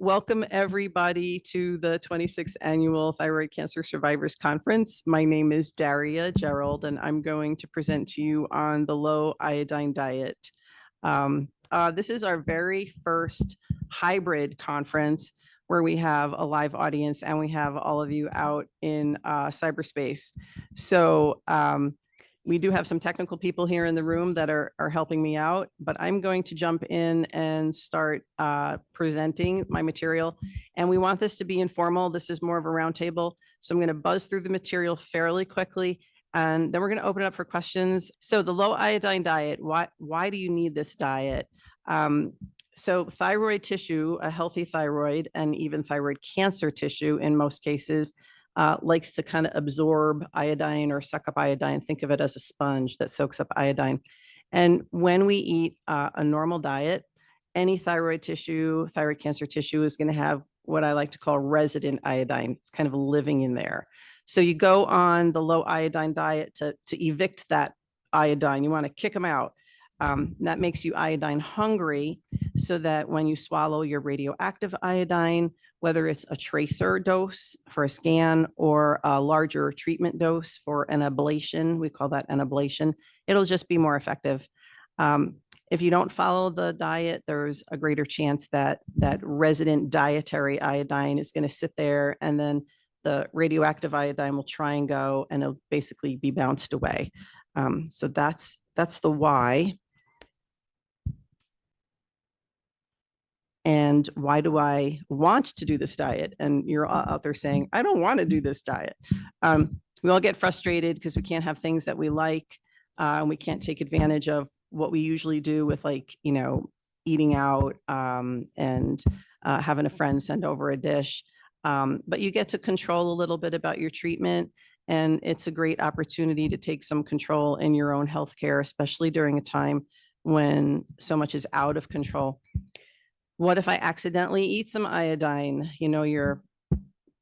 Welcome everybody to the 26th Annual Thyroid Cancer Survivors Conference. My name is Daria Jerauld, and I'm going to present to you on the Low Iodine Diet. This is our very first hybrid conference where we have a live audience and we have all of you out in cyberspace. So we do have some technical people here in the room that are helping me out, but I'm going to jump in and start presenting my material. And we want this to be informal. This is more of a roundtable. So I'm going to buzz through the material fairly quickly, and then we're going to open it up for questions. So the low iodine diet, why do you need this diet? So thyroid tissue, a healthy thyroid, and even thyroid cancer tissue in most cases, likes to kind of absorb iodine or suck up iodine. Think of it as a sponge that soaks up iodine. And when we eat a normal diet, any thyroid tissue, thyroid cancer tissue is going to have what I like to call resident iodine. It's kind of living in there. So you go on the low iodine diet to evict that iodine. You want to kick them out. That makes you iodine hungry, so that when you swallow your radioactive iodine, whether it's a tracer dose for a scan or a larger treatment dose for an ablation, we call that an ablation, it'll just be more effective. If you don't follow the diet, there's a greater chance that that resident dietary iodine is going to sit there, and then the radioactive iodine will try and go, and it'll basically be bounced away. So that's the why. And why do I want to do this diet? And you're out there saying, I don't want to do this diet. We all get frustrated because we can't have things that we like, and we can't take advantage of what we usually do with, like, eating out and having a friend send over a dish. But you get to control a little bit about your treatment, and it's a great opportunity to take some control in your own healthcare, especially during a time when so much is out of control. What if I accidentally eat some iodine? You're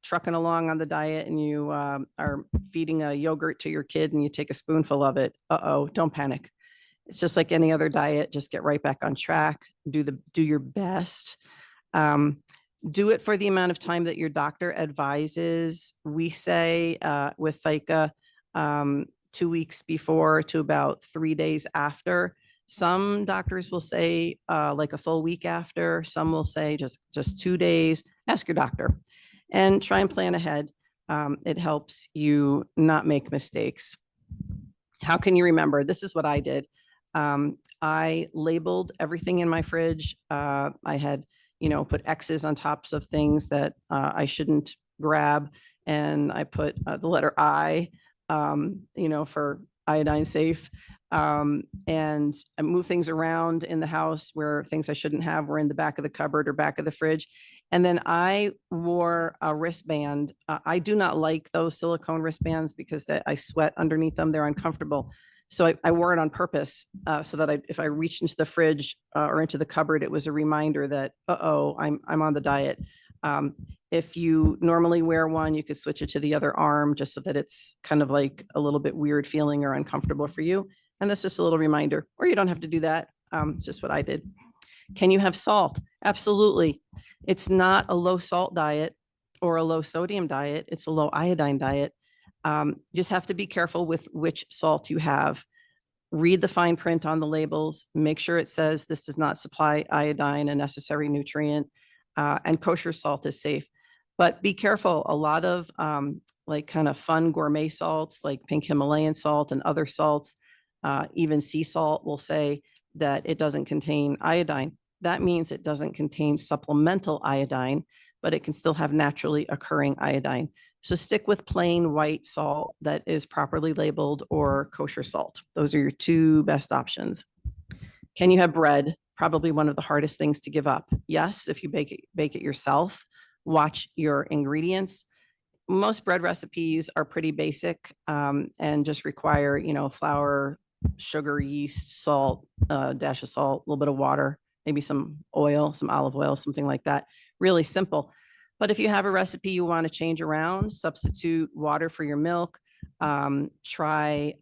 trucking along on the diet and you are feeding a yogurt to your kid and you take a spoonful of it. Uh-oh, don't panic. It's just like any other diet. Just get right back on track. Do your best. Do it for the amount of time that your doctor advises. We say with ThyCa, 2 weeks before to about 3 days after. Some doctors will say like a full week after. Some will say just 2 days. Ask your doctor and try and plan ahead. It helps you not make mistakes. How can you remember? This is what I did. I labeled everything in my fridge. I had, put X's on tops of things that I shouldn't grab. And I put the letter I, for iodine safe. And I move things around in the house where things I shouldn't have were in the back of the cupboard or back of the fridge. And then I wore a wristband. I do not like those silicone wristbands because I sweat underneath them. They're uncomfortable. So I wore it on purpose so that if I reached into the fridge or into the cupboard, it was a reminder that, uh-oh, I'm on the diet. If you normally wear one, you could switch it to the other arm just so that it's kind of like a little bit weird feeling or uncomfortable for you. And that's just a little reminder, or you don't have to do that. It's just what I did. Can you have salt? Absolutely. It's not a low salt diet or a low sodium diet. It's a low iodine diet. Just have to be careful with which salt you have. Read the fine print on the labels. Make sure it says this does not supply iodine, a necessary nutrient, and kosher salt is safe. But be careful. A lot of like kind of fun gourmet salts like pink Himalayan salt and other salts, even sea salt, will say that it doesn't contain iodine. That means it doesn't contain supplemental iodine, but it can still have naturally occurring iodine. So stick with plain white salt that is properly labeled, or kosher salt. Those are your two best options. Can you have bread? Probably one of the hardest things to give up. Yes, if you bake it yourself. Watch your ingredients. Most bread recipes are pretty basic and just require, flour, sugar, yeast, salt, dash of salt, a little bit of water, maybe some oil, some olive oil, something like that. Really simple. But if you have a recipe you want to change around, substitute water for your milk. Try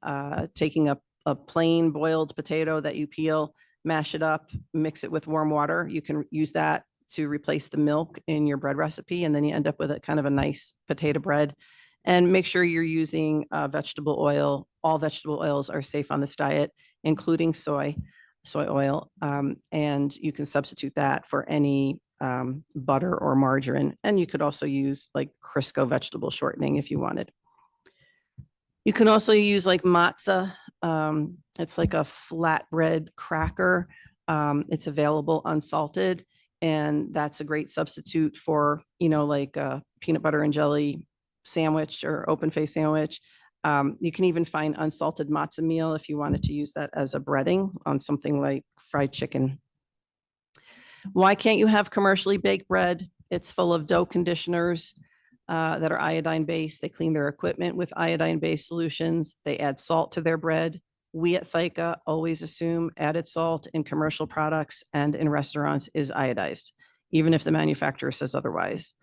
taking a plain boiled potato that you peel, mash it up, mix it with warm water. You can use that to replace the milk in your bread recipe. And then you end up with a kind of a nice potato bread. And make sure you're using vegetable oil. All vegetable oils are safe on this diet, including soy oil. And you can substitute that for any butter or margarine. And you could also use like Crisco vegetable shortening if you wanted. You can also use like matzah. It's like a flatbread cracker. It's available unsalted, and that's a great substitute for, like a peanut butter and jelly sandwich or open face sandwich. You can even find unsalted matzah meal if you wanted to use that as a breading on something like fried chicken. Why can't you have commercially baked bread? It's full of dough conditioners that are iodine based. They clean their equipment with iodine based solutions. They add salt to their bread. We at ThyCa always assume added salt in commercial products and in restaurants is iodized, even if the manufacturer says otherwise.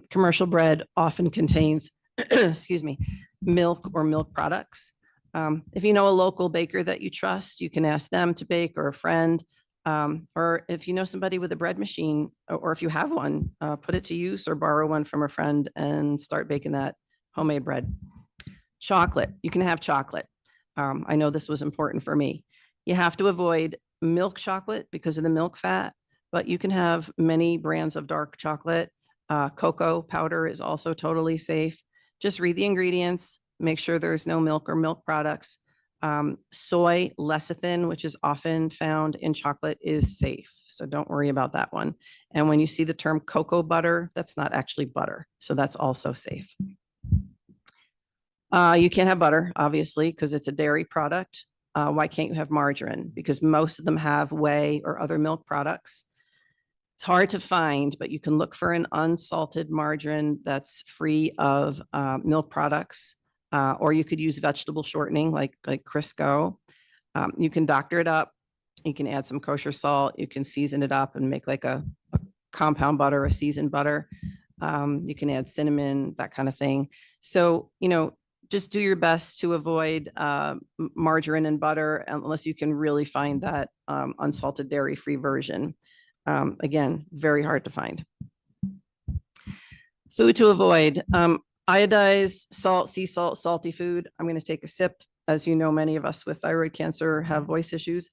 Commercial bread often contains, excuse me, milk or milk products. If you know a local baker that you trust, you can ask them to bake, or a friend. Or if you know somebody with a bread machine, or if you have one, put it to use or borrow one from a friend and start baking that homemade bread. Chocolate, you can have chocolate. I know this was important for me. You have to avoid milk chocolate because of the milk fat, but you can have many brands of dark chocolate. Cocoa powder is also totally safe. Just read the ingredients, make sure there's no milk or milk products. Soy lecithin, which is often found in chocolate, is safe. So don't worry about that one. And when you see the term cocoa butter, that's not actually butter. So that's also safe. You can't have butter, obviously, because it's a dairy product. Why can't you have margarine? Because most of them have whey or other milk products. It's hard to find, but you can look for an unsalted margarine that's free of milk products. Or you could use vegetable shortening like Crisco. You can doctor it up. You can add some kosher salt. You can season it up and make like a compound butter, a seasoned butter. You can add cinnamon, that kind of thing. So, just do your best to avoid margarine and butter unless you can really find that unsalted dairy-free version. Again, very hard to find. Food to avoid. Iodized salt, sea salt, salty food. I'm going to take a sip. As you know, many of us with thyroid cancer have voice issues.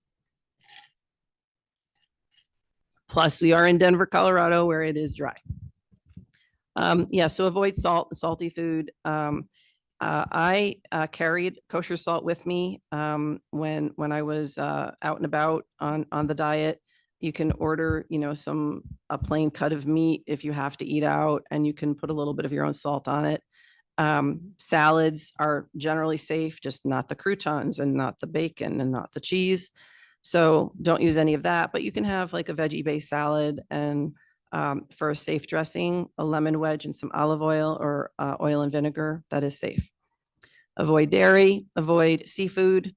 Plus, we are in Denver, Colorado, where it is dry. So avoid salt and salty food. I carried kosher salt with me when I was out and about on the diet. You can order, a plain cut of meat if you have to eat out, and you can put a little bit of your own salt on it. Salads are generally safe, just not the croutons and not the bacon and not the cheese. So don't use any of that, but you can have like a veggie-based salad, and for a safe dressing, a lemon wedge and some olive oil or oil and vinegar, that is safe. Avoid dairy, avoid seafood,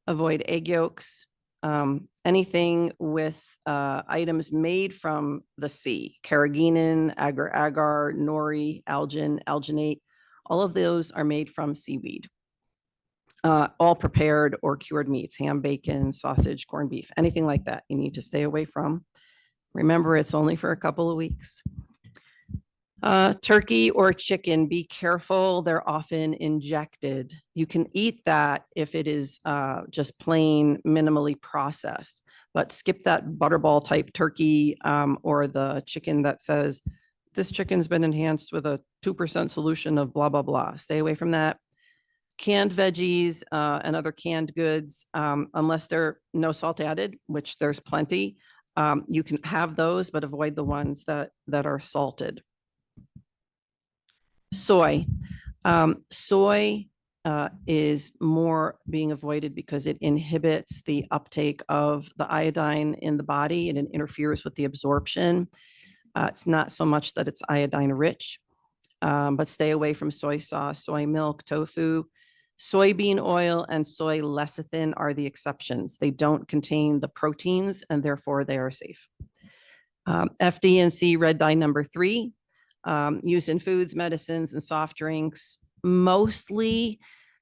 avoid egg yolks, anything with items made from the sea, carrageenan, agar-agar, nori, algin, alginate, all of those are made from seaweed. All prepared or cured meats, ham, bacon, sausage, corned beef, anything like that you need to stay away from. Remember, it's only for a couple of weeks. Turkey or chicken, be careful. They're often injected. You can eat that if it is just plain minimally processed, but skip that butterball type turkey or the chicken that says, this chicken's been enhanced with a 2% solution of blah, blah, blah. Stay away from that. Canned veggies and other canned goods, unless they're no salt added, which there's plenty, you can have those, but avoid the ones that are salted. Soy. Soy is more being avoided because it inhibits the uptake of the iodine in the body, and it interferes with the absorption. It's not so much that it's iodine rich, but stay away from soy sauce, soy milk, tofu. Soybean oil and soy lecithin are the exceptions. They don't contain the proteins, and therefore they are safe. FD&C red dye number 3. Used in foods, medicines, and soft drinks. Mostly,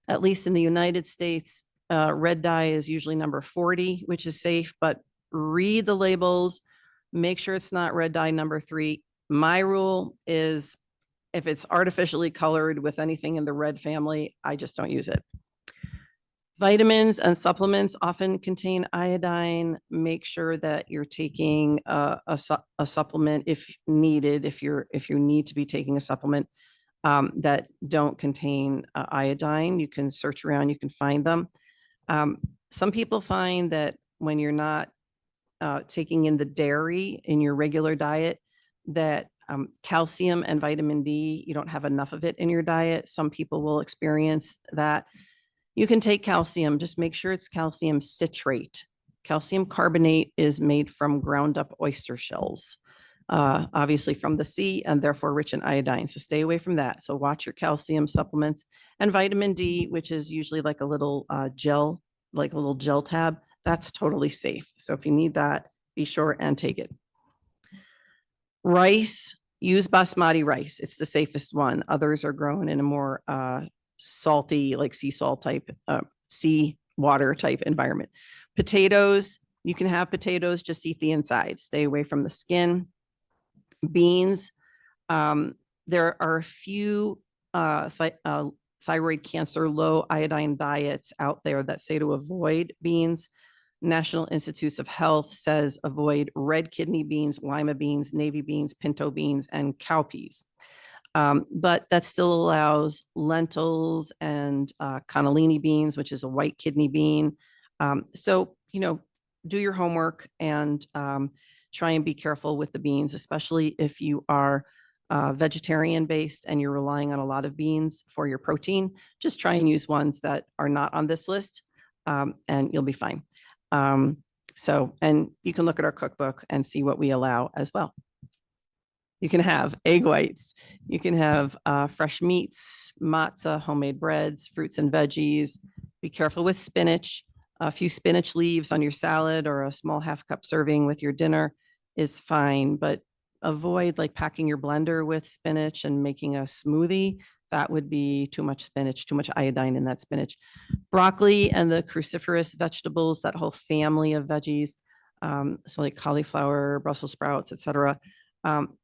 at least in the United States, red dye is usually number 40, which is safe, but read the labels, Make sure it's not red dye number 3. My rule is if it's artificially colored with anything in the red family, I just don't use it. Vitamins and supplements often contain iodine. Make sure that you're taking a supplement if needed, if you need to be taking a supplement that don't contain iodine. You can search around, you can find them. Some people find that when you're not taking in the dairy in your regular diet, that calcium and vitamin D, you don't have enough of it in your diet. Some people will experience that. You can take calcium, just make sure it's calcium citrate. Calcium carbonate is made from ground up oyster shells, obviously from the sea, and therefore rich in iodine. So stay away from that. So watch your calcium supplements, and vitamin D, which is usually like a little gel, like a little gel tab. That's totally safe. So if you need that, be sure and take it. Rice, use basmati rice. It's the safest one. Others are grown in a more salty, like sea salt type, sea water type environment. Potatoes, you can have potatoes, just eat the inside. Stay away from the skin. Beans, there are a few thyroid cancer low iodine diets out there that say to avoid beans. National Institutes of Health says avoid red kidney beans, lima beans, navy beans, pinto beans, and cowpeas. But that still allows lentils and cannellini beans, which is a white kidney bean. So, do your homework and try and be careful with the beans, especially if you are vegetarian based and you're relying on a lot of beans for your protein. Just try and use ones that are not on this list, and you'll be fine. And you can look at our cookbook and see what we allow as well. You can have egg whites. You can have fresh meats, matzah, homemade breads, fruits and veggies. Be careful with spinach. A few spinach leaves on your salad or a small half cup serving with your dinner is fine, but avoid like packing your blender with spinach and making a smoothie. That would be too much spinach, too much iodine in that spinach. Broccoli and the cruciferous vegetables, that whole family of veggies, so like cauliflower, Brussels sprouts, etc.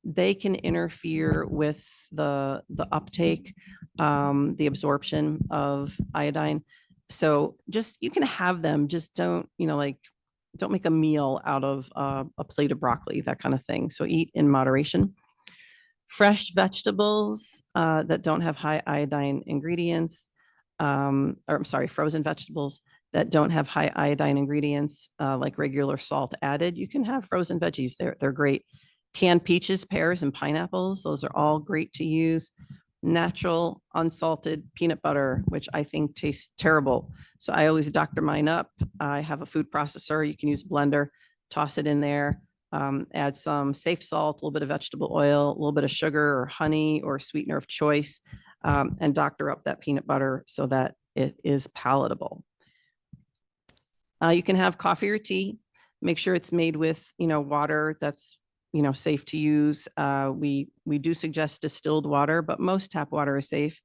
They can interfere with the uptake, the absorption of iodine. So just, you can have them, just don't, don't make a meal out of a plate of broccoli, that kind of thing. So eat in moderation. Fresh vegetables that don't have high iodine ingredients, frozen vegetables that don't have high iodine ingredients, like regular salt added. You can have frozen veggies. They're great. Canned peaches, pears, and pineapples. Those are all great to use. Natural unsalted peanut butter, which I think tastes terrible. So I always doctor mine up. I have a food processor. You can use a blender, toss it in there, add some safe salt, a little bit of vegetable oil, a little bit of sugar or honey or sweetener of choice, and doctor up that peanut butter so that it is palatable. You can have coffee or tea. Make sure it's made with, water that's, safe to use. We do suggest distilled water, but most tap water is safe.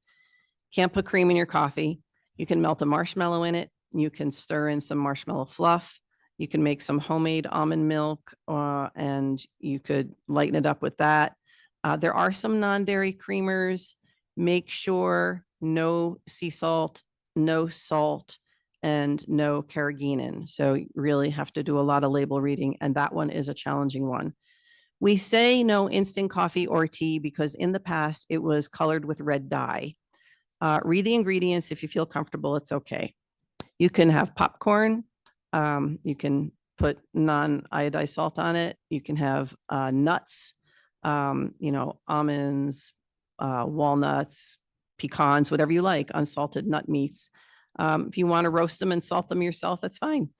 Can't put cream in your coffee. You can melt a marshmallow in it. You can stir in some marshmallow fluff. You can make some homemade almond milk, and you could lighten it up with that. There are some non-dairy creamers. Make sure no sea salt, no salt, and no carrageenan. So you really have to do a lot of label reading, and that one is a challenging one. We say no instant coffee or tea because in the past it was colored with red dye. Read the ingredients. If you feel comfortable, it's okay. You can have popcorn. You can put non-iodized salt on it. You can have nuts, almonds, walnuts, pecans, whatever you like, unsalted nut meats. If you want to roast them and salt them yourself, that's fine.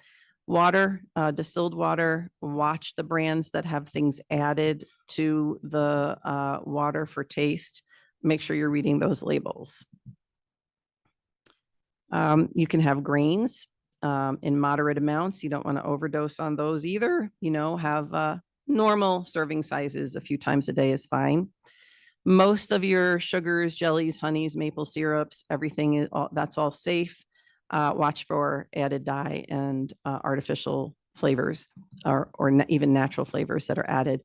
Water, distilled water. Watch the brands that have things added to the water for taste. Make sure you're reading those labels. You can have grains in moderate amounts. You don't want to overdose on those either. Have normal serving sizes a few times a day is fine. Most of your sugars, jellies, honeys, maple syrups, everything, that's all safe. Watch for added dye and artificial flavors or even natural flavors that are added.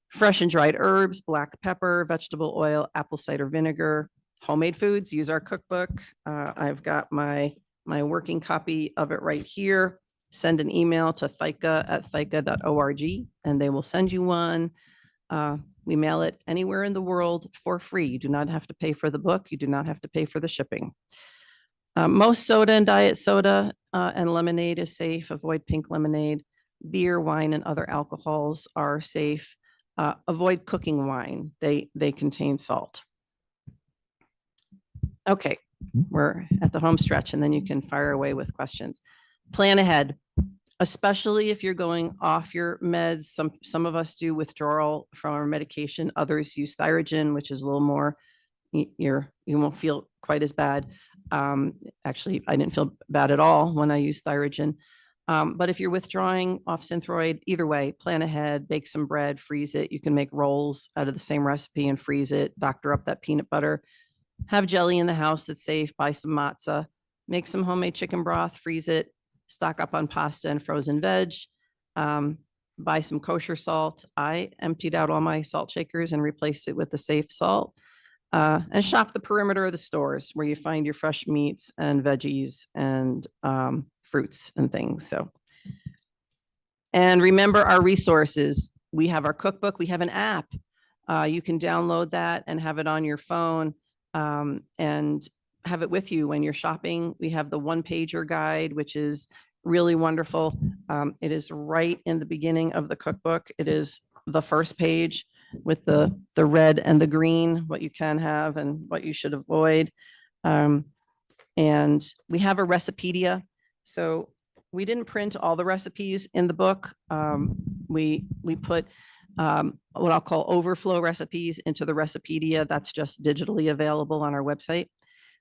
Fresh and dried herbs, black pepper, vegetable oil, apple cider vinegar, homemade foods. Use our cookbook. I've got my working copy of it right here. Send an email to ThyCa@thyca.org and they will send you one. We mail it anywhere in the world for free. You do not have to pay for the book. You do not have to pay for the shipping. Most soda and diet soda and lemonade is safe. Avoid pink lemonade. Beer, wine, and other alcohols are safe. Avoid cooking wine. They contain salt. Okay, we're at the home stretch, and then you can fire away with questions. Plan ahead, especially if you're going off your meds. Some of us do withdrawal from our medication. Others use Thyrogen, which is a little more, you won't feel quite as bad. Actually, I didn't feel bad at all when I used Thyrogen. But if you're withdrawing off Synthroid, either way, plan ahead, bake some bread, freeze it. You can make rolls out of the same recipe and freeze it, doctor up that peanut butter. Have jelly in the house that's safe, buy some matzah, make some homemade chicken broth, freeze it, stock up on pasta and frozen veg, buy some kosher salt. I emptied out all my salt shakers and replaced it with the safe salt. And shop the perimeter of the stores where you find your fresh meats and veggies and fruits and things. So, and remember our resources. We have our cookbook. We have an app. You can download that and have it on your phone and have it with you when you're shopping. We have the one-pager guide, which is really wonderful. It is right in the beginning of the cookbook. It is the first page with the red and the green, what you can have and what you should avoid. And we have a Recipedia. So we didn't print all the recipes in the book. We put what I'll call overflow recipes into the Recipedia. That's just digitally available on our website.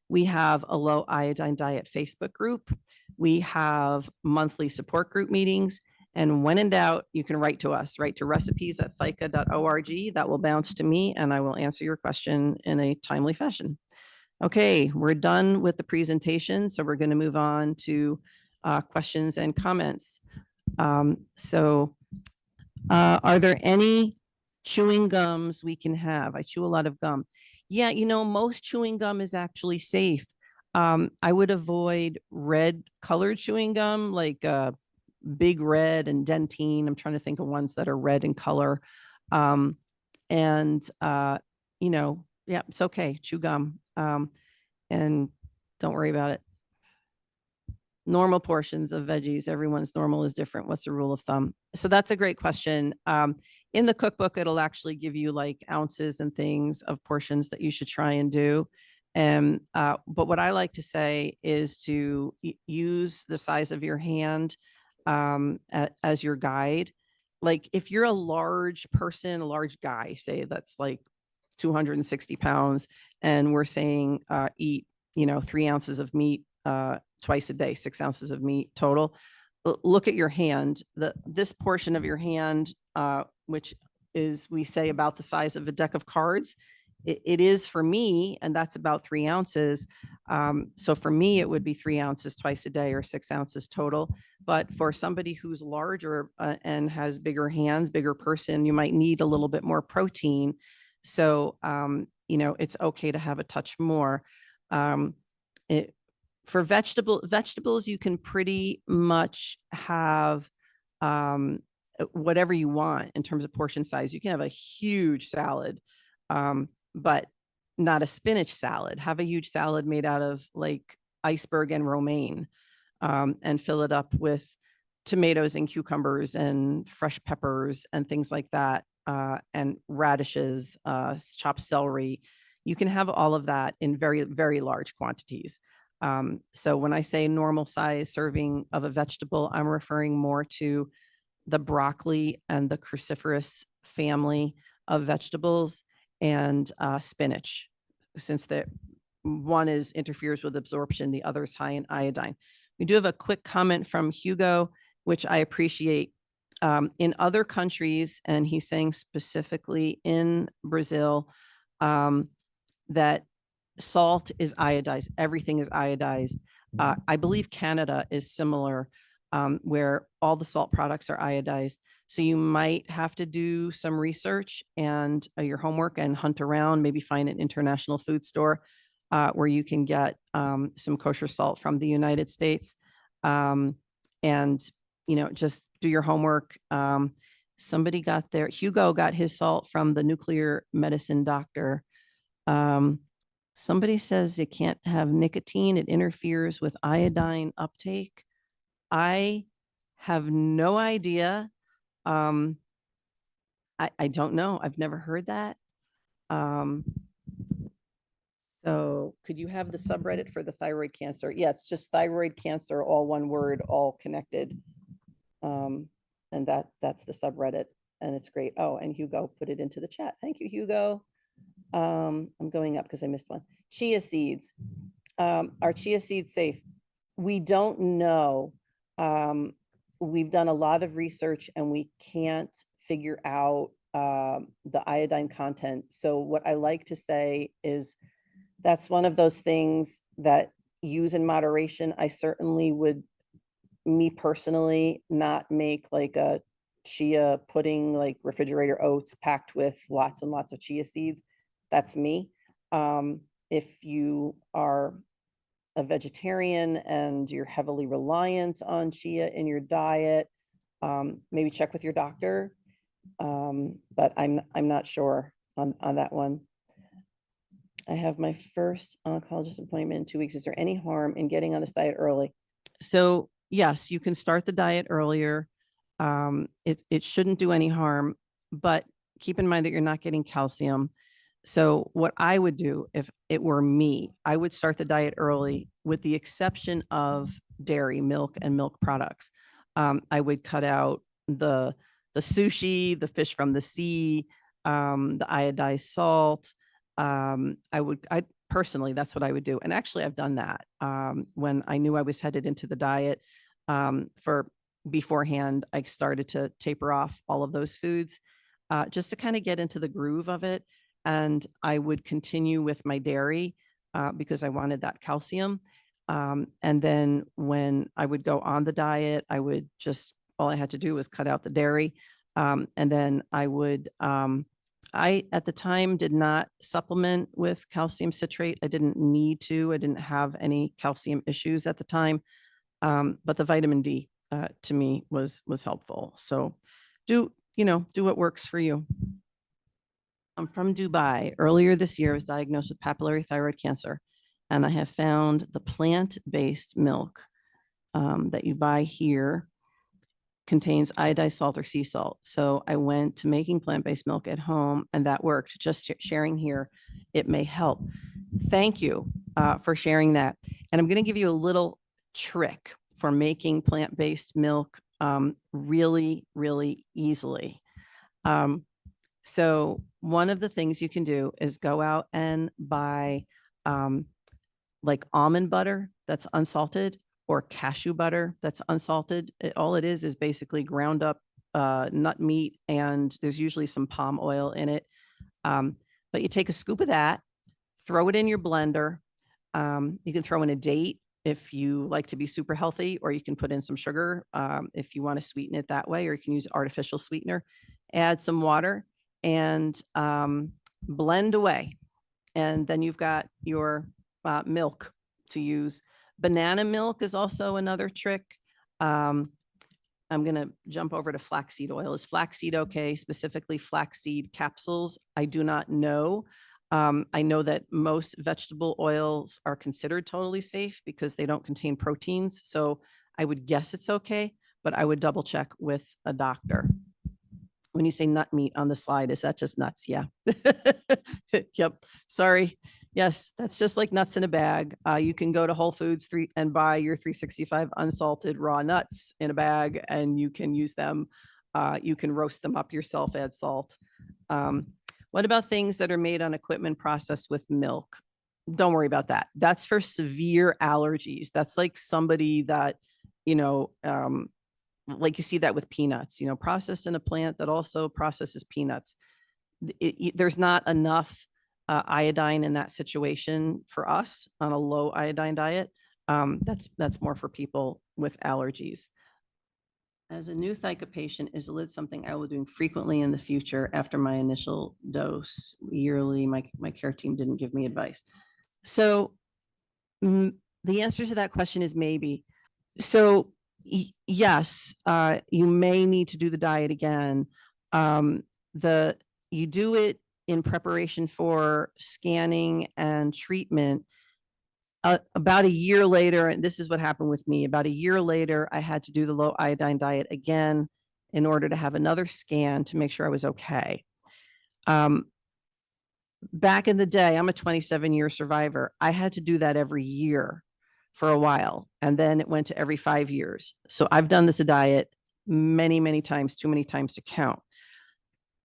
We have a Low Iodine Diet Facebook group. We have monthly support group meetings. And when in doubt, you can write to us, write to recipes@thyca.org. That will bounce to me and I will answer your question in a timely fashion. Okay, we're done with the presentation. So we're going to move on to questions and comments. Are there any chewing gums we can have? I chew a lot of gum. Yeah, most chewing gum is actually safe. I would avoid red colored chewing gum like Big Red and Dentine. I'm trying to think of ones that are red in color. Yeah, it's okay. Chew gum. And don't worry about it. Normal portions of veggies. Everyone's normal is different. What's the rule of thumb? So that's a great question. In the cookbook, it'll actually give you like ounces and things of portions that you should try and do. And but what I like to say is to use the size of your hand as your guide. Like if you're a large person, a large guy, say that's like 260 pounds, and we're saying eat, 3 ounces of meat twice a day, 6 ounces of meat total. Look at your hand. This portion of your hand, which is, we say, about the size of a deck of cards. It is for me, and that's about 3 ounces. So for me, it would be 3 ounces twice a day or 6 ounces total. But for somebody who's larger and has bigger hands, bigger person, you might need a little bit more protein. So, it's okay to have a touch more. For vegetables, you can pretty much have whatever you want in terms of portion size. You can have a huge salad, but not a spinach salad. Have a huge salad made out of like iceberg and romaine, and fill it up with tomatoes and cucumbers and fresh peppers and things like that, and radishes, chopped celery. You can have all of that in very, very large quantities. So when I say normal size serving of a vegetable, I'm referring more to the broccoli and the cruciferous family of vegetables and spinach, since the one interferes with absorption, the other is high in iodine. We do have a quick comment from Hugo, which I appreciate. In other countries, and he's saying specifically in Brazil, that salt is iodized. Everything is iodized. I believe Canada is similar. where all the salt products are iodized. So you might have to do some research and your homework and hunt around, maybe find an international food store where you can get some kosher salt from the United States. And, just do your homework. Somebody Hugo got his salt from the nuclear medicine doctor. Somebody says you can't have nicotine. It interferes with iodine uptake. I have no idea. I don't know. I've never heard that. So could you have the subreddit for the thyroid cancer? Yeah, it's just thyroid cancer, all one word, all connected. And that's the subreddit, and it's great. Oh, and Hugo put it into the chat. Thank you, Hugo. I'm going up because I missed one. Chia seeds. Are chia seeds safe? We don't know. We've done a lot of research and we can't figure out the iodine content. So what I like to say is that's one of those things that use in moderation. I certainly would, me personally, not make like a chia pudding, like refrigerator oats packed with lots and lots of chia seeds. That's me. If you are a vegetarian and you're heavily reliant on chia in your diet, maybe check with your doctor. But I'm not sure on that one. I have my first oncologist appointment in 2 weeks. Is there any harm in getting on this diet early? So yes, you can start the diet earlier. It shouldn't do any harm, but keep in mind that you're not getting calcium. So what I would do if it were me, I would start the diet early with the exception of dairy, milk, and milk products. I would cut out the sushi, the fish from the sea, the iodized salt. I personally, that's what I would do. And actually I've done that when I knew I was headed into the diet. For beforehand, I started to taper off all of those foods just to kind of get into the groove of it. And I would continue with my dairy because I wanted that calcium. And then when I would go on the diet, all I had to do was cut out the dairy. And then I, at the time, did not supplement with calcium citrate. I didn't need to. I didn't have any calcium issues at the time. But the vitamin D to me was helpful. So do what works for you. I'm from Dubai. Earlier this year, I was diagnosed with papillary thyroid cancer, and I have found the plant-based milk that you buy here contains iodized salt or sea salt. So I went to making plant-based milk at home, and that worked. Just sharing here, it may help. Thank you for sharing that. And I'm going to give you a little trick for making plant-based milk really, really easily. So one of the things you can do is go out and buy like almond butter that's unsalted or cashew butter that's unsalted. All it is basically ground up nut meat, and there's usually some palm oil in it. But you take a scoop of that, throw it in your blender. You can throw in a date if you like to be super healthy, or you can put in some sugar if you want to sweeten it that way, or you can use artificial sweetener. Add some water and blend away. And then you've got your milk to use. Banana milk is also another trick. I'm going to jump over to flaxseed oil. Is flaxseed okay? Specifically flaxseed capsules? I do not know. I know that most vegetable oils are considered totally safe because they don't contain proteins. So I would guess it's okay, but I would double check with a doctor. When you say nut meat on the slide, is that just nuts? Yeah. Yep. Sorry. Yes, that's just like nuts in a bag. You can go to Whole Foods and buy your 365 unsalted raw nuts in a bag, and you can use them. You can roast them up yourself, add salt. What about things that are made on equipment processed with milk? Don't worry about that. That's for severe allergies. That's like somebody that, like you see that with peanuts, processed in a plant that also processes peanuts. There's not enough iodine in that situation for us on a low iodine diet. That's more for people with allergies. As a new ThyCa patient, is the lid something I will do frequently in the future after my initial dose yearly? My care team didn't give me advice. So the answer to that question is maybe. So yes, you may need to do the diet again. You do it in preparation for scanning and treatment. About a year later, and this is what happened with me, about a year later, I had to do the low iodine diet again in order to have another scan to make sure I was okay. Back in the day, I'm a 27-year survivor. I had to do that every year for a while, and then it went to every 5 years. So I've done this diet many, many times, too many times to count.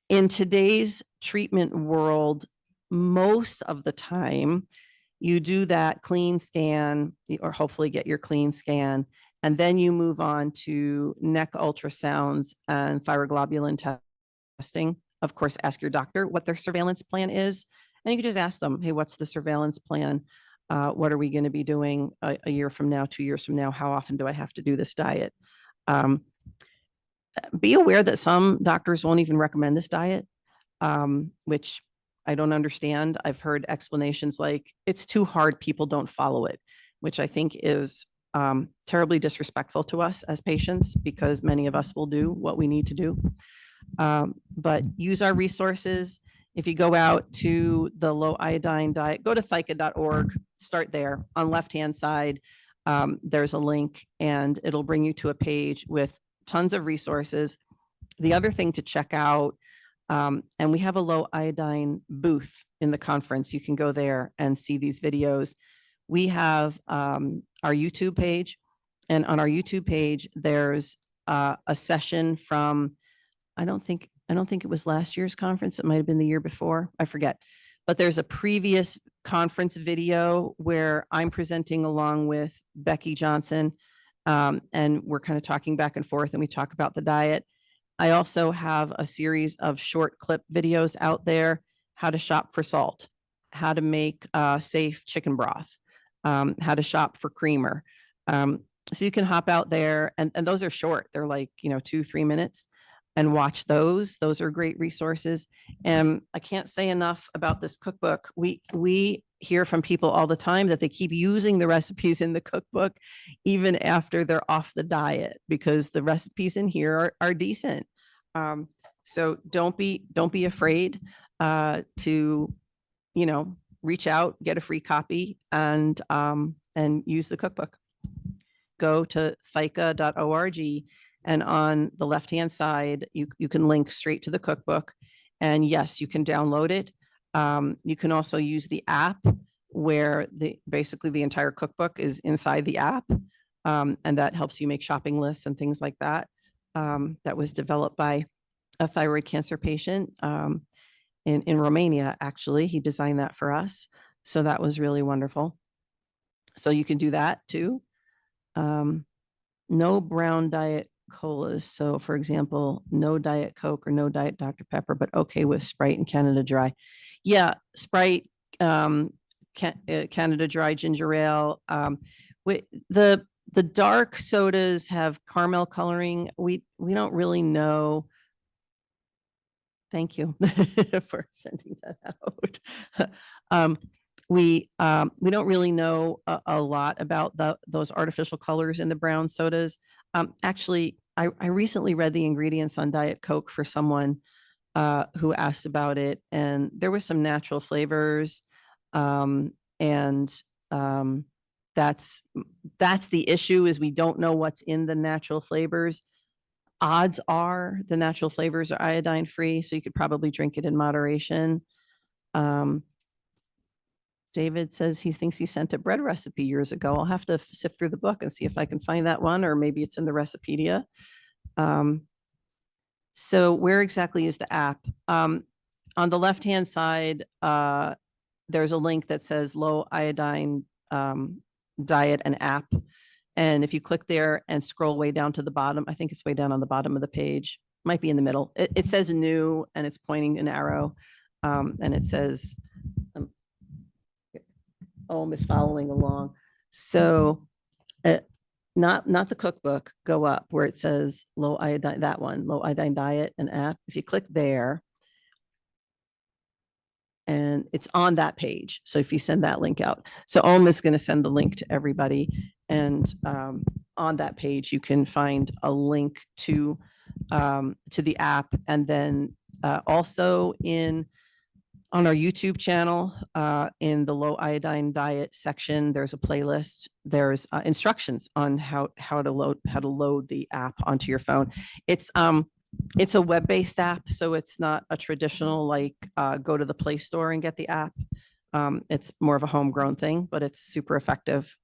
In today's treatment world, most of the time, you do that clean scan, or hopefully get your clean scan, and then you move on to neck ultrasounds and thyroglobulin testing. Of course, ask your doctor what their surveillance plan is, and you can just ask them, hey, what's the surveillance plan? What are we going to be doing a year from now, 2 years from now? How often do I have to do this diet? Be aware that some doctors won't even recommend this diet, which I don't understand. I've heard explanations like it's too hard, people don't follow it, which I think is terribly disrespectful to us as patients, because many of us will do what we need to do. But use our resources. If you go out to the low iodine diet, go to ThyCa.org, start there. On left-hand side, there's a link, and it'll bring you to a page with tons of resources. The other thing to check out, and we have a low iodine booth in the conference. You can go there and see these videos. We have our YouTube page, and on our YouTube page, there's a session from, I don't think it was last year's conference. It might have been the year before. I forget. But there's a previous conference video where I'm presenting along with Becky Johnson, and we're kind of talking back and forth, and we talk about the diet. I also have a series of short clip videos out there: how to shop for salt, how to make safe chicken broth, how to shop for creamer. So you can hop out there, and those are short. They're like, 2-3 minutes, and watch those. Those are great resources. And I can't say enough about this cookbook. We hear from people all the time that they keep using the recipes in the cookbook even after they're off the diet, because the recipes in here are decent. So don't be afraid to, reach out, get a free copy, and use the cookbook. Go to ThyCa.org, and on the left-hand side, you can link straight to the cookbook. And yes, you can download it. You can also use the app, where basically the entire cookbook is inside the app. And that helps you make shopping lists and things like that. That was developed by a thyroid cancer patient in Romania, actually. He designed that for us. So that was really wonderful. So you can do that too. No brown diet colas. So for example, no Diet Coke or no Diet Dr. Pepper, but okay with Sprite and Canada Dry. Yeah, Sprite, Canada Dry, ginger ale. The dark sodas have caramel coloring. We don't really know. Thank you for sending that out. We don't really know a lot about those artificial colors in the brown sodas. Actually, I recently read the ingredients on Diet Coke for someone who asked about it, and there was some natural flavors, and that's the issue, is we don't know what's in the natural flavors. Odds are the natural flavors are iodine free, so you could probably drink it in moderation. David says he thinks he sent a bread recipe years ago. I'll have to sift through the book and see if I can find that one, or maybe it's in the Recipedia. So where exactly is the app? On the left-hand side, there's a link that says Low Iodine Diet and App. And if you click there and scroll way down to the bottom, I think it's way down on the bottom of the page, might be in the middle. It says new, and it's pointing an arrow, and it says, Om is following along. So not the cookbook, go up where it says low iodine, that one, Low Iodine Diet and app. If you click there, and it's on that page. So if you send that link out, so Om is going to send the link to everybody. And on that page, you can find a link to the app. And then also on our YouTube channel, in the Low Iodine Diet section, there's a playlist. There's instructions on how to load the app onto your phone. It's a web-based app, so it's not a traditional like go to the Play Store and get the app. It's more of a homegrown thing, but it's super effective.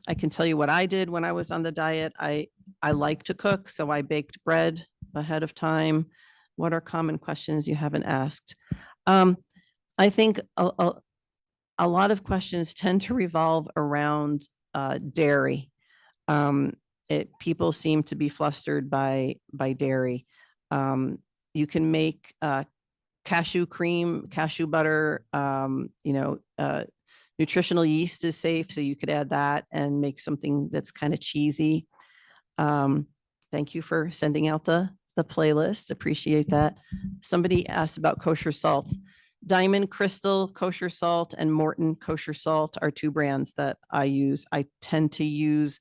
I can tell you what I did when I was on the diet. I like to cook, so I baked bread ahead of time. What are common questions you haven't asked? I think a lot of questions tend to revolve around dairy. People seem to be flustered by dairy. You can make cashew cream, cashew butter. Nutritional yeast is safe, so you could add that and make something that's kind of cheesy. Thank you for sending out the playlist. Appreciate that. Somebody asked about kosher salts. Diamond Crystal kosher salt and Morton kosher salt are two brands that I use. I tend to use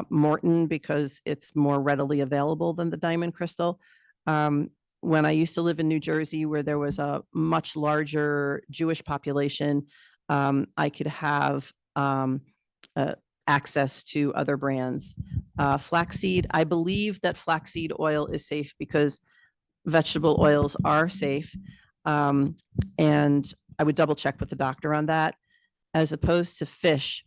Morton because it's more readily available than the Diamond Crystal. When I used to live in New Jersey, where there was a much larger Jewish population, I could have access to other brands. Flaxseed, I believe that flaxseed oil is safe because vegetable oils are safe. And I would double check with the doctor on that. As opposed to fish,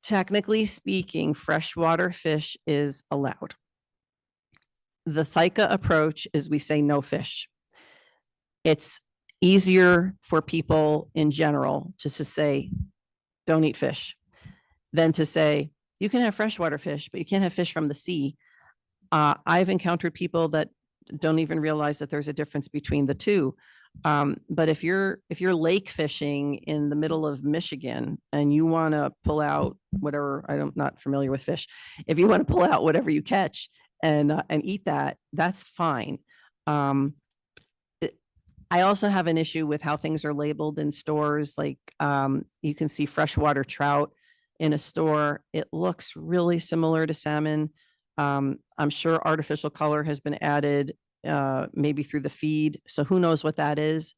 technically speaking, freshwater fish is allowed. The ThyCa approach is we say no fish. It's easier for people in general to say, don't eat fish, than to say, you can have freshwater fish, but you can't have fish from the sea. I've encountered people that don't even realize that there's a difference between the two. But if you're lake fishing in the middle of Michigan and you want to pull out whatever, I'm not familiar with fish. If you want to pull out whatever you catch and eat that, that's fine. I also have an issue with how things are labeled in stores. Like you can see freshwater trout in a store. It looks really similar to salmon. I'm sure artificial color has been added, maybe through the feed. So who knows what that is?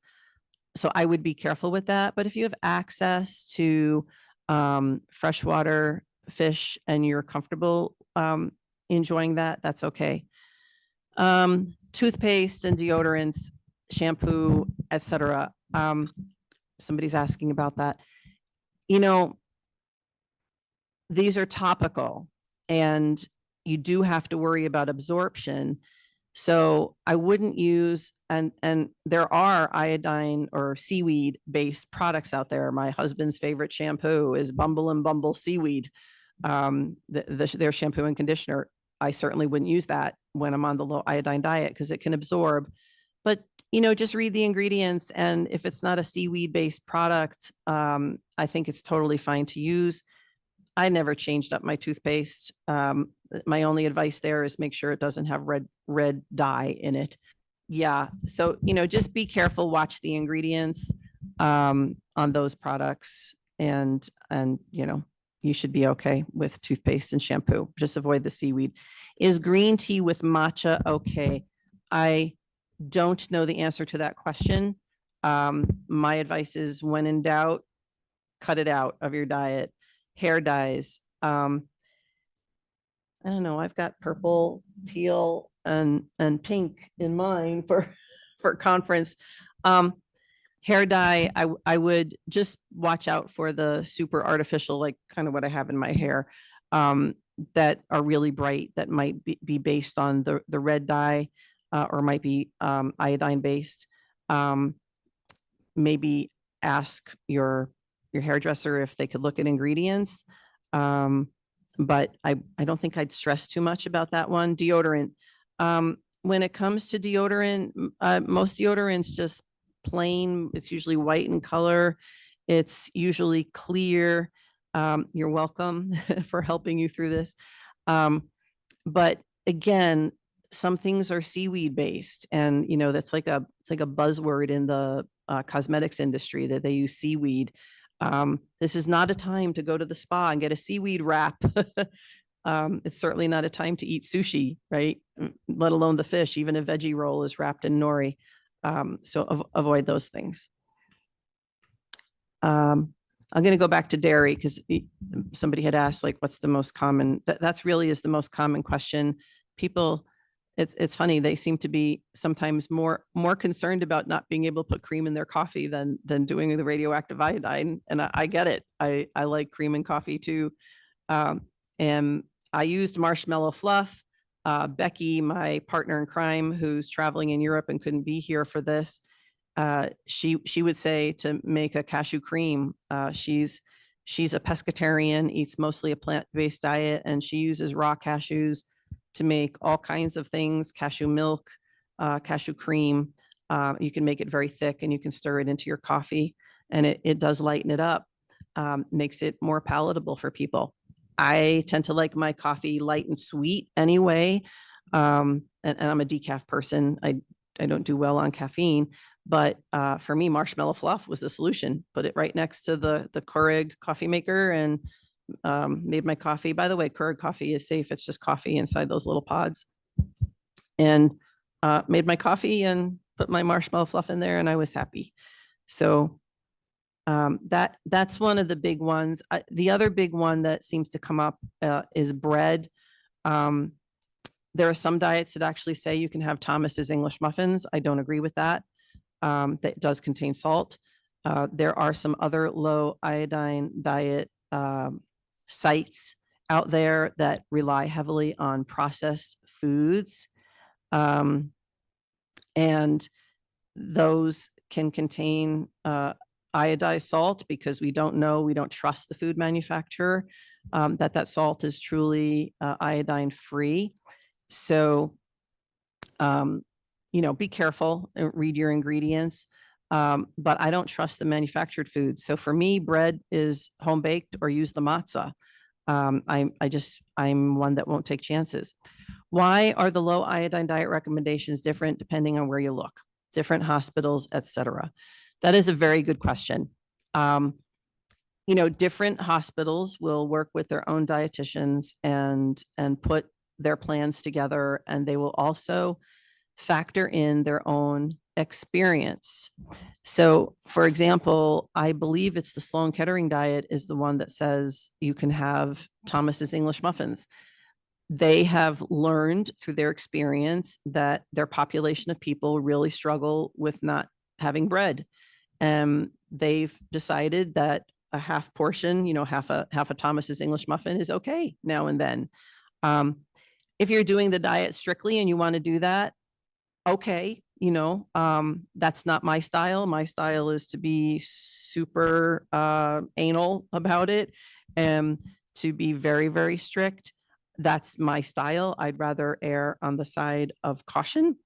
So I would be careful with that. But if you have access to freshwater fish and you're comfortable enjoying that, that's okay. Toothpaste and deodorants, shampoo, etc. Somebody's asking about that. These are topical and you do have to worry about absorption. So I wouldn't use, and there are iodine or seaweed based products out there. My husband's favorite shampoo is Bumble and Bumble Seaweed, their shampoo and conditioner. I certainly wouldn't use that when I'm on the low iodine diet because it can absorb. But just read the ingredients, and if it's not a seaweed based product, I think it's totally fine to use. I never changed up my toothpaste. My only advice there is make sure it doesn't have red dye in it. Yeah. So, just be careful, watch the ingredients on those products, and you should be okay with toothpaste and shampoo. Just avoid the seaweed. Is green tea with matcha okay? I don't know the answer to that question. My advice is when in doubt, cut it out of your diet. Hair dyes. I don't know. I've got purple, teal, and pink in mine for conference. Hair dye, I would just watch out for the super artificial, like kind of what I have in my hair, that are really bright, that might be based on the red dye, or might be iodine based. Maybe ask your hairdresser if they could look at ingredients. But I don't think I'd stress too much about that one. Deodorant. When it comes to deodorant, most deodorants just plain, it's usually white in color. It's usually clear. You're welcome for helping you through this. But again, some things are seaweed based, and that's it's like a buzzword in the cosmetics industry that they use seaweed. This is not a time to go to the spa and get a seaweed wrap. It's certainly not a time to eat sushi, right? Let alone the fish. Even a veggie roll is wrapped in nori. So avoid those things. I'm going to go back to dairy because somebody had asked, like, what's the most common? That's really is the most common question. People, it's funny, they seem to be sometimes more concerned about not being able to put cream in their coffee than doing the radioactive iodine. And I get it. I like cream in coffee too. And I used marshmallow fluff. Becky, my partner in crime, who's traveling in Europe and couldn't be here for this, she would say to make a cashew cream. She's a pescatarian, eats mostly a plant-based diet, and she uses raw cashews to make all kinds of things: cashew milk, cashew cream. You can make it very thick, and you can stir it into your coffee, and it does lighten it up, makes it more palatable for people. I tend to like my coffee light and sweet anyway, and I'm a decaf person. I don't do well on caffeine. But for me, marshmallow fluff was the solution. Put it right next to the Keurig coffee maker and made my coffee. By the way, Keurig coffee is safe. It's just coffee inside those little pods. And made my coffee and put my marshmallow fluff in there, and I was happy. So that's one of the big ones. The other big one that seems to come up is bread. There are some diets that actually say you can have Thomas's English muffins. I don't agree with that. That does contain salt. There are some other low iodine diet sites out there that rely heavily on processed foods. And those can contain iodized salt because we don't trust the food manufacturer that salt is truly iodine free. So, be careful, read your ingredients. But I don't trust the manufactured foods. So for me, bread is home baked or use the matzah. I'm one that won't take chances. Why are the low iodine diet recommendations different depending on where you look? Different hospitals, etc. That is a very good question. Different hospitals will work with their own dietitians and put their plans together, and they will also factor in their own experience. So, for example, I believe it's the Sloan Kettering diet is the one that says you can have Thomas's English muffins. They have learned through their experience that their population of people really struggle with not having bread. And they've decided that a half portion, half a Thomas's English muffin is okay now and then. If you're doing the diet strictly and you want to do that, okay, that's not my style. My style is to be super anal about it and to be very, very strict. That's my style. I'd rather err on the side of caution.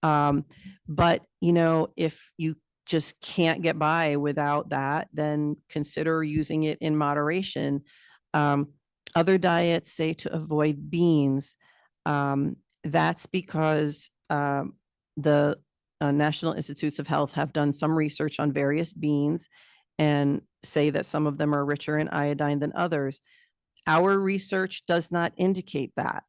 But, if you just can't get by without that, then consider using it in moderation. Other diets say to avoid beans. That's because the National Institutes of Health have done some research on various beans and say that some of them are richer in iodine than others. Our research does not indicate that.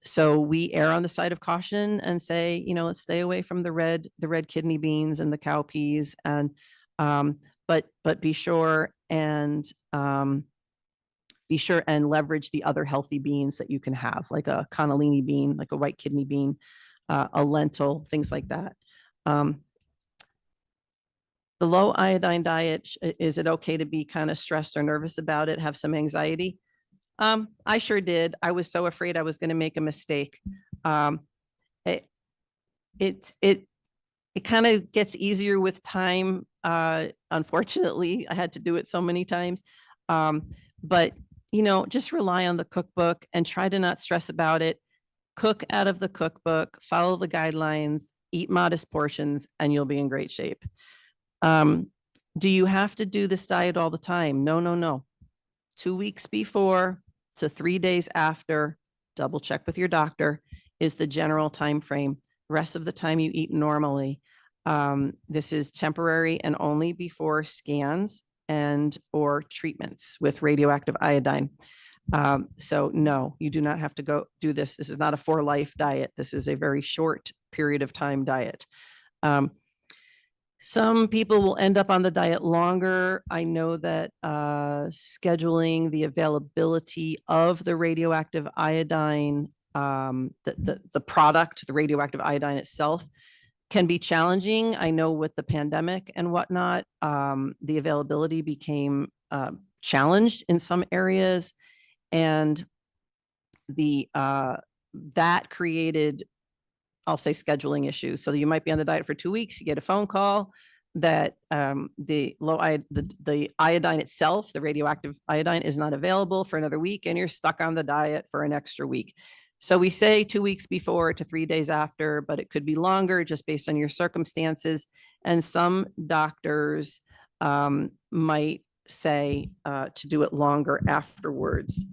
So we err on the side of caution and say, let's stay away from the red kidney beans and the cowpeas, and but be sure and leverage the other healthy beans that you can have, like a cannellini bean, like a white kidney bean, a lentil, things like that. The low iodine diet, is it okay to be kind of stressed or nervous about it, have some anxiety? I sure did. I was so afraid I was going to make a mistake. It kind of gets easier with time. Unfortunately, I had to do it so many times. But, just rely on the cookbook and try to not stress about it. Cook out of the cookbook, follow the guidelines, eat modest portions, and you'll be in great shape. Do you have to do this diet all the time? No, no, no. 2 weeks before to 3 days after, double check with your doctor, is the general time frame. Rest of the time you eat normally. This is temporary and only before scans and or treatments with radioactive iodine. So no, you do not have to go do this. This is not a for life diet. This is a very short period of time diet. Some people will end up on the diet longer. I know that scheduling the availability of the radioactive iodine, the product, the radioactive iodine itself, can be challenging. I know with the pandemic and whatnot, the availability became challenged in some areas, and that created, I'll say, scheduling issues. So you might be on the diet for 2 weeks, you get a phone call that the iodine itself, the radioactive iodine, is not available for another week, and you're stuck on the diet for an extra week. So we say 2 weeks before to 3 days after, but it could be longer just based on your circumstances. And some doctors might say to do it longer afterwards.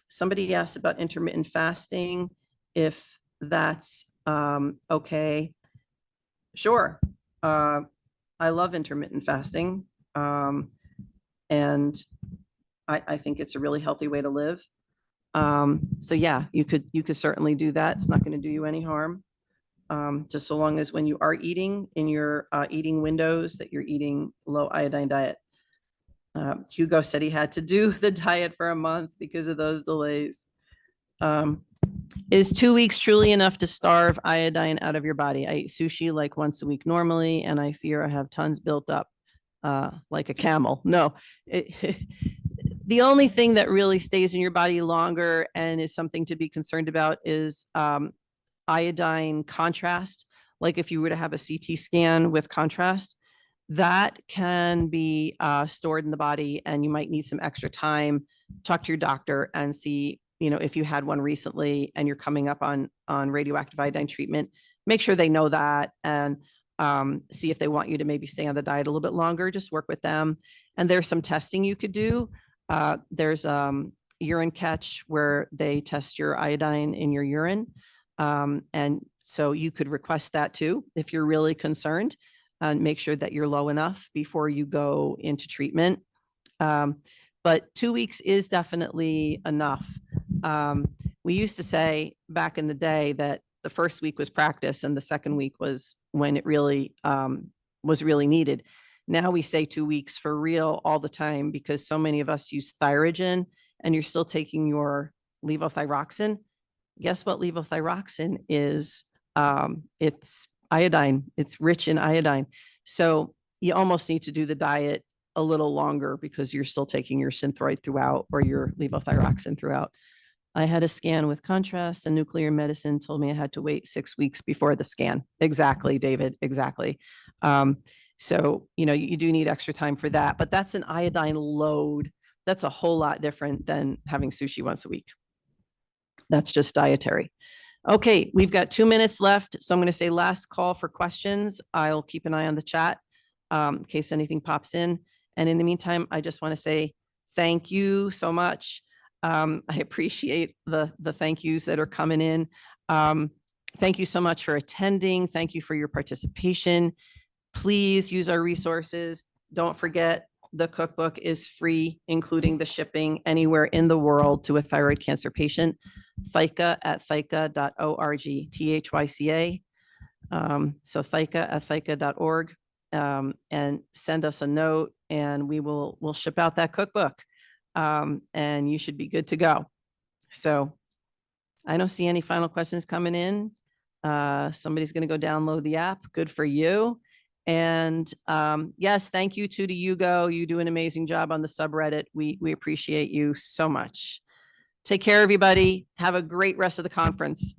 Somebody asked about intermittent fasting, if that's okay. Sure. I love intermittent fasting. And I think it's a really healthy way to live. So yeah, you could certainly do that. It's not going to do you any harm. Just so long as when you are eating in your eating windows, that you're eating low iodine diet. Hugo said he had to do the diet for a month because of those delays. Is 2 weeks truly enough to starve iodine out of your body? I eat sushi like once a week normally, and I fear I have tons built up like a camel. No, the only thing that really stays in your body longer and is something to be concerned about is iodine contrast. Like if you were to have a CT scan with contrast, that can be stored in the body, and you might need some extra time. Talk to your doctor and see, if you had one recently and you're coming up on radioactive iodine treatment, make sure they know that, and see if they want you to maybe stay on the diet a little bit longer. Just work with them. And there's some testing you could do. There's urine catch where they test your iodine in your urine. And so you could request that too, if you're really concerned, and make sure that you're low enough before you go into treatment. But 2 weeks is definitely enough. We used to say back in the day that the first week was practice and the second week was when it really was really needed. Now we say 2 weeks for real all the time, because so many of us use Thyrogen, and you're still taking your levothyroxine. Guess what levothyroxine is? It's iodine. It's rich in iodine. So you almost need to do the diet a little longer because you're still taking your Synthroid throughout, or your levothyroxine throughout. I had a scan with contrast, and nuclear medicine told me I had to wait 6 weeks before the scan. Exactly, David. Exactly. So, you do need extra time for that, but that's an iodine load. That's a whole lot different than having sushi once a week. That's just dietary. Okay, we've got 2 minutes left. So I'm going to say last call for questions. I'll keep an eye on the chat in case anything pops in. And in the meantime, I just want to say thank you so much. I appreciate the thank yous that are coming in. Thank you so much for attending. Thank you for your participation. Please use our resources. Don't forget, the cookbook is free, including the shipping anywhere in the world to a thyroid cancer patient. ThyCa at thyca.org, THYCA. So ThyCa at thyca.org, and send us a note, and we'll ship out that cookbook. And you should be good to go. So I don't see any final questions coming in. Somebody's going to go download the app. Good for you. And yes, thank you to Hugo. You do an amazing job on the subreddit. We appreciate you so much. Take care, everybody. Have a great rest of the conference.